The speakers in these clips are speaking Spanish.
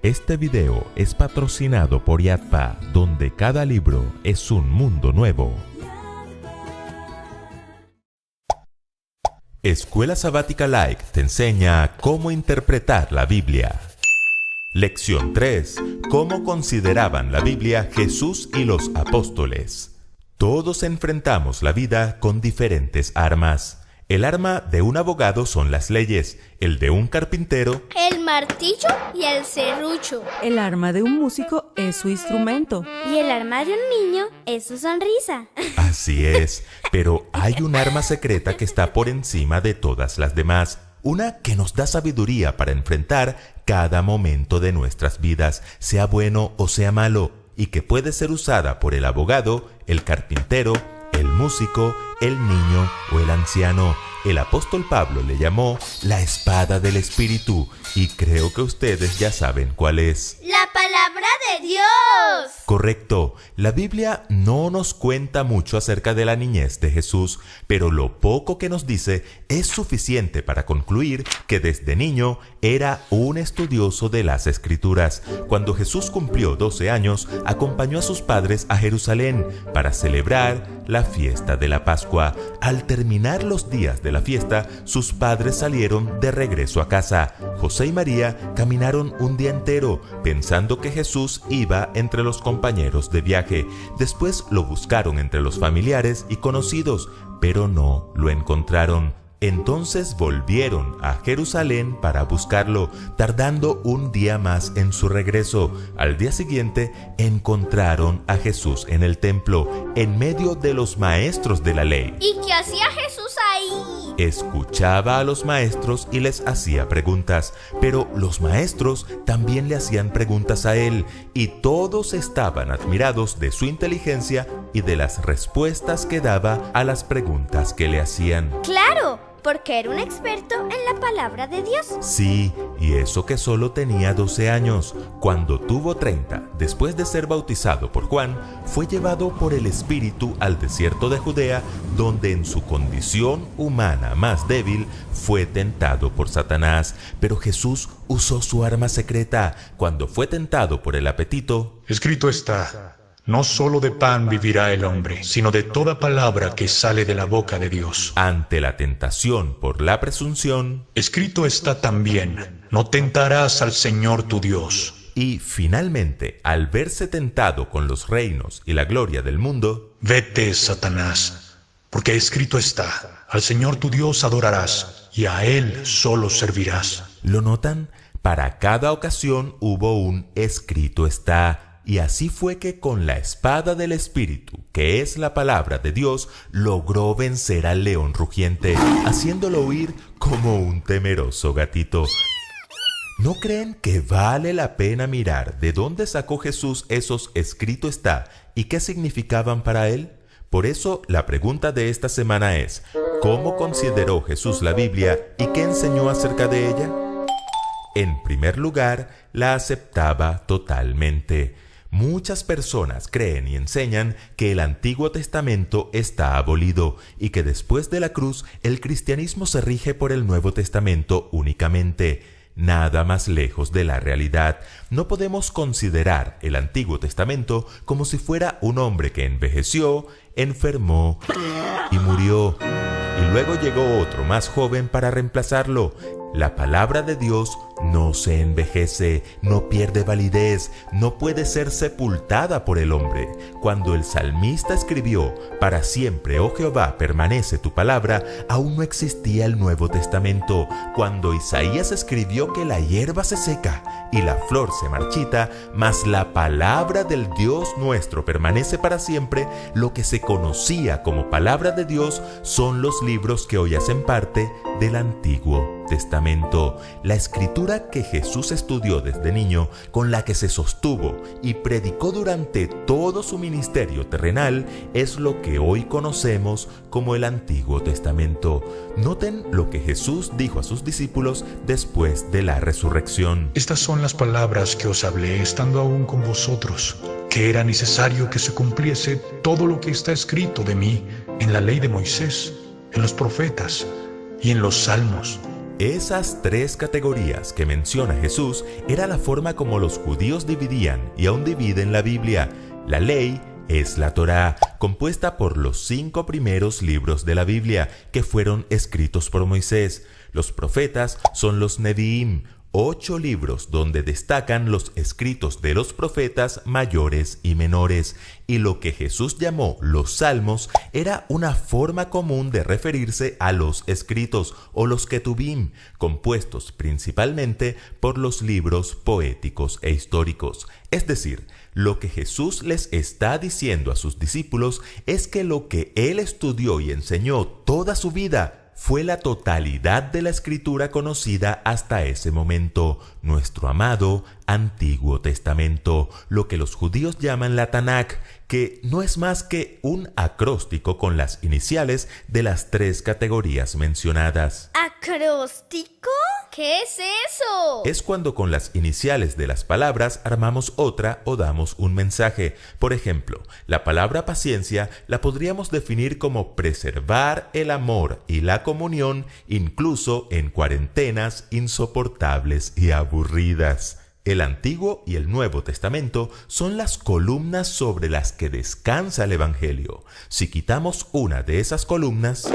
Este video es patrocinado por Yadpa, donde cada libro es un mundo nuevo. Escuela Sabática Like te enseña cómo interpretar la Biblia. Lección 3. ¿Cómo consideraban la Biblia Jesús y los apóstoles? Todos enfrentamos la vida con diferentes armas. El arma de un abogado son las leyes, el de un carpintero, el martillo y el serrucho. El arma de un músico es su instrumento. Y el arma de un niño es su sonrisa. Así es, pero hay un arma secreta que está por encima de todas las demás. Una que nos da sabiduría para enfrentar cada momento de nuestras vidas, sea bueno o sea malo, y que puede ser usada por el abogado, el carpintero, el músico, el niño o el anciano. El apóstol Pablo le llamó la espada del Espíritu, y creo que ustedes ya saben cuál es. ¡La palabra de Dios! Correcto. La Biblia no nos cuenta mucho acerca de la niñez de Jesús, pero lo poco que nos dice es suficiente para concluir que desde niño era un estudioso de las Escrituras. Cuando Jesús cumplió 12 años, acompañó a sus padres a Jerusalén para celebrar la fiesta de la Pascua. Al terminar los días de la fiesta, sus padres salieron de regreso a casa. José y María caminaron un día entero, pensando que Jesús iba entre los compañeros de viaje. Después lo buscaron entre los familiares y conocidos, pero no lo encontraron. Entonces volvieron a Jerusalén para buscarlo, tardando un día más en su regreso. Al día siguiente encontraron a Jesús en el templo, en medio de los maestros de la ley. ¿Y qué hacía Jesús ahí? Escuchaba a los maestros y les hacía preguntas, pero los maestros también le hacían preguntas a él, y todos estaban admirados de su inteligencia y de las respuestas que daba a las preguntas que le hacían. ¡Claro! Porque era un experto en la palabra de Dios. Sí, y eso que solo tenía 12 años. Cuando tuvo 30, después de ser bautizado por Juan, fue llevado por el Espíritu al desierto de Judea, donde en su condición humana más débil fue tentado por Satanás. Pero Jesús usó su arma secreta. Cuando fue tentado por el apetito, escrito está: no solo de pan vivirá el hombre, sino de toda palabra que sale de la boca de Dios. Ante la tentación por la presunción, escrito está también: no tentarás al Señor tu Dios. Y finalmente, al verse tentado con los reinos y la gloria del mundo, vete, Satanás, porque escrito está: al Señor tu Dios adorarás, y a Él solo servirás. ¿Lo notan? Para cada ocasión hubo un escrito está. Y así fue que con la espada del Espíritu, que es la palabra de Dios, logró vencer al león rugiente, haciéndolo huir como un temeroso gatito. ¿No creen que vale la pena mirar de dónde sacó Jesús esos escrito está y qué significaban para él? Por eso la pregunta de esta semana es: ¿cómo consideró Jesús la Biblia y qué enseñó acerca de ella? En primer lugar, la aceptaba totalmente. Muchas personas creen y enseñan que el Antiguo Testamento está abolido y que después de la cruz el cristianismo se rige por el Nuevo Testamento únicamente. Nada más lejos de la realidad. No podemos considerar el Antiguo Testamento como si fuera un hombre que envejeció, enfermó y murió, y luego llegó otro más joven para reemplazarlo. La palabra de Dios no se envejece, no pierde validez, no puede ser sepultada por el hombre. Cuando el salmista escribió: para siempre, oh Jehová, permanece tu palabra, aún no existía el Nuevo Testamento. Cuando Isaías escribió que la hierba se seca y la flor se marchita, mas la palabra del Dios nuestro permanece para siempre, lo que se conocía como palabra de Dios son los libros que hoy hacen parte del Antiguo Testamento. La escritura que Jesús estudió desde niño, con la que se sostuvo y predicó durante todo su ministerio terrenal, es lo que hoy conocemos como el Antiguo Testamento. Noten lo que Jesús dijo a sus discípulos después de la resurrección. Estas son las palabras que os hablé estando aún con vosotros, que era necesario que se cumpliese todo lo que está escrito de mí en la ley de Moisés, en los profetas y en los salmos. Esas tres categorías que menciona Jesús era la forma como los judíos dividían y aún dividen la Biblia. La ley es la Torá, compuesta por los 5 primeros libros de la Biblia que fueron escritos por Moisés. Los profetas son los Neviim, 8 libros donde destacan los escritos de los profetas mayores y menores, y lo que Jesús llamó los Salmos era una forma común de referirse a los escritos o los Ketubim, compuestos principalmente por los libros poéticos e históricos. Es decir, lo que Jesús les está diciendo a sus discípulos es que lo que Él estudió y enseñó toda su vida fue la totalidad de la escritura conocida hasta ese momento, nuestro amado Antiguo Testamento, lo que los judíos llaman la Tanakh, que no es más que un acróstico con las iniciales de las 3 categorías mencionadas. ¿Acróstico? ¿Qué es eso? Es cuando con las iniciales de las palabras armamos otra o damos un mensaje. Por ejemplo, la palabra paciencia la podríamos definir como preservar el amor y la comunión incluso en cuarentenas insoportables y aburridas. El Antiguo y el Nuevo Testamento son las columnas sobre las que descansa el Evangelio. Si quitamos una de esas columnas,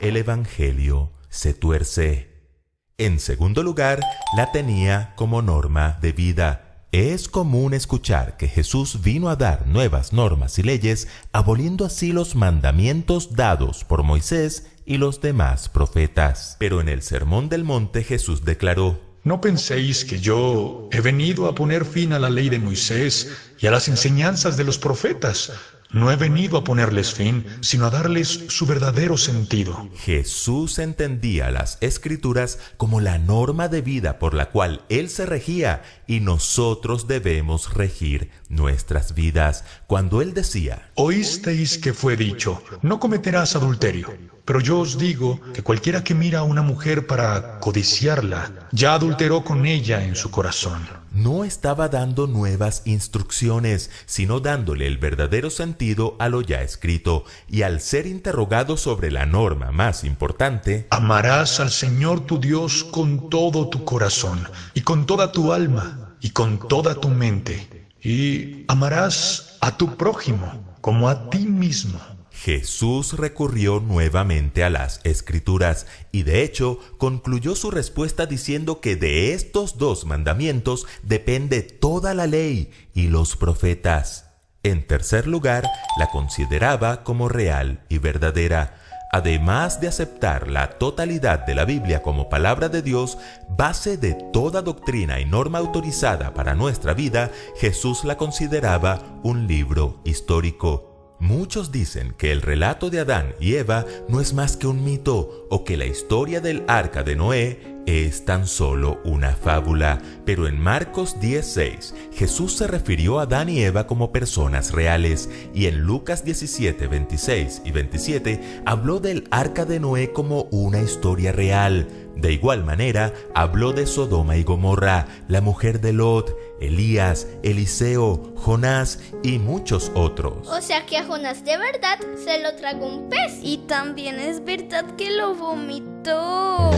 el Evangelio se tuerce. En segundo lugar, la tenía como norma de vida. Es común escuchar que Jesús vino a dar nuevas normas y leyes, aboliendo así los mandamientos dados por Moisés y los demás profetas. Pero en el Sermón del Monte Jesús declaró: No penséis que yo he venido a poner fin a la ley de Moisés y a las enseñanzas de los profetas. No he venido a ponerles fin, sino a darles su verdadero sentido. Jesús entendía las Escrituras como la norma de vida por la cual Él se regía, y nosotros debemos regir nuestras vidas. Cuando Él decía: Oísteis que fue dicho, no cometerás adulterio. Pero yo os digo que cualquiera que mira a una mujer para codiciarla, ya adulteró con ella en su corazón. No estaba dando nuevas instrucciones, sino dándole el verdadero sentido a lo ya escrito. Y al ser interrogado sobre la norma más importante, amarás al Señor tu Dios con todo tu corazón, y con toda tu alma, y con toda tu mente, y amarás a tu prójimo como a ti mismo. Jesús recurrió nuevamente a las Escrituras y de hecho concluyó su respuesta diciendo que de estos 2 mandamientos depende toda la ley y los profetas. En tercer lugar, la consideraba como real y verdadera. Además de aceptar la totalidad de la Biblia como palabra de Dios, base de toda doctrina y norma autorizada para nuestra vida, Jesús la consideraba un libro histórico. Muchos dicen que el relato de Adán y Eva no es más que un mito o que la historia del arca de Noé es tan solo una fábula, pero en Marcos 10:6 Jesús se refirió a Adán y Eva como personas reales, y en Lucas 17:26 y 27 habló del arca de Noé como una historia real. De igual manera, habló de Sodoma y Gomorra, la mujer de Lot, Elías, Eliseo, Jonás y muchos otros. O sea que a Jonás de verdad se lo tragó un pez. Y también es verdad que lo vomitó.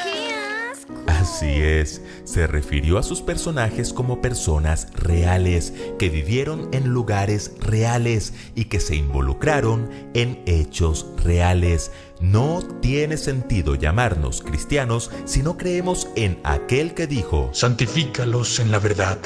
¡Qué asco! Así es, se refirió a sus personajes como personas reales, que vivieron en lugares reales y que se involucraron en hechos reales. No tiene sentido llamarnos cristianos si no creemos en aquel que dijo: santifícalos en la verdad.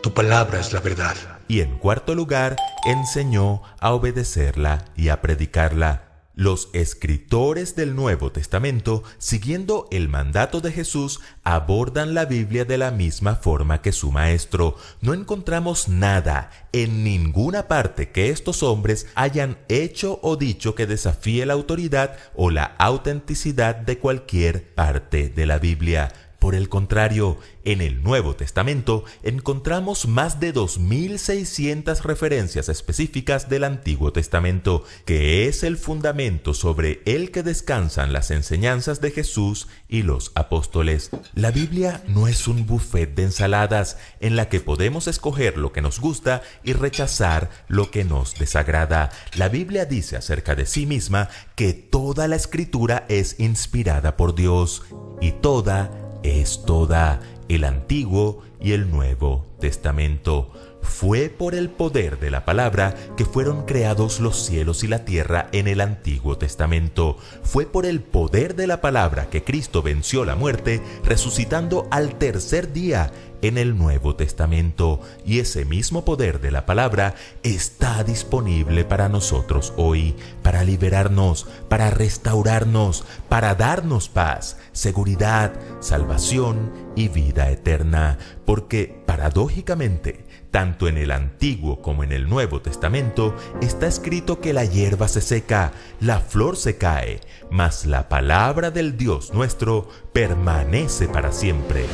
Tu palabra es la verdad. Y en cuarto lugar, enseñó a obedecerla y a predicarla. Los escritores del Nuevo Testamento, siguiendo el mandato de Jesús, abordan la Biblia de la misma forma que su maestro. No encontramos nada en ninguna parte que estos hombres hayan hecho o dicho que desafíe la autoridad o la autenticidad de cualquier parte de la Biblia. Por el contrario, en el Nuevo Testamento encontramos más de 2.600 referencias específicas del Antiguo Testamento, que es el fundamento sobre el que descansan las enseñanzas de Jesús y los apóstoles. La Biblia no es un buffet de ensaladas en la que podemos escoger lo que nos gusta y rechazar lo que nos desagrada. La Biblia dice acerca de sí misma que toda la Escritura es inspirada por Dios, y toda es toda, el Antiguo y el Nuevo Testamento. Fue por el poder de la palabra que fueron creados los cielos y la tierra en el Antiguo Testamento. Fue por el poder de la palabra que Cristo venció la muerte, resucitando al tercer día en el Nuevo Testamento. Y ese mismo poder de la palabra está disponible para nosotros hoy, para liberarnos, para restaurarnos, para darnos paz, seguridad, salvación y vida eterna. Porque, paradójicamente, tanto en el Antiguo como en el Nuevo Testamento está escrito que la hierba se seca, la flor se cae, mas la palabra del Dios nuestro permanece para siempre.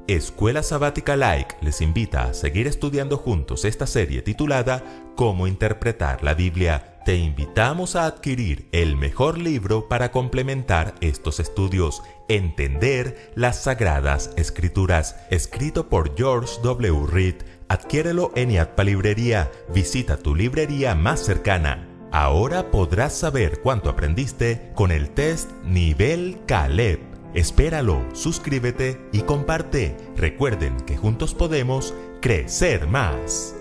Escuela Sabática Like les invita a seguir estudiando juntos esta serie titulada Cómo interpretar la Biblia. Te invitamos a adquirir el mejor libro para complementar estos estudios, Entender las Sagradas Escrituras, escrito por George W. Reed. Adquiérelo en IATPA Librería. Visita tu librería más cercana. Ahora podrás saber cuánto aprendiste con el test Nivel Caleb. Espéralo, suscríbete y comparte. Recuerden que juntos podemos crecer más.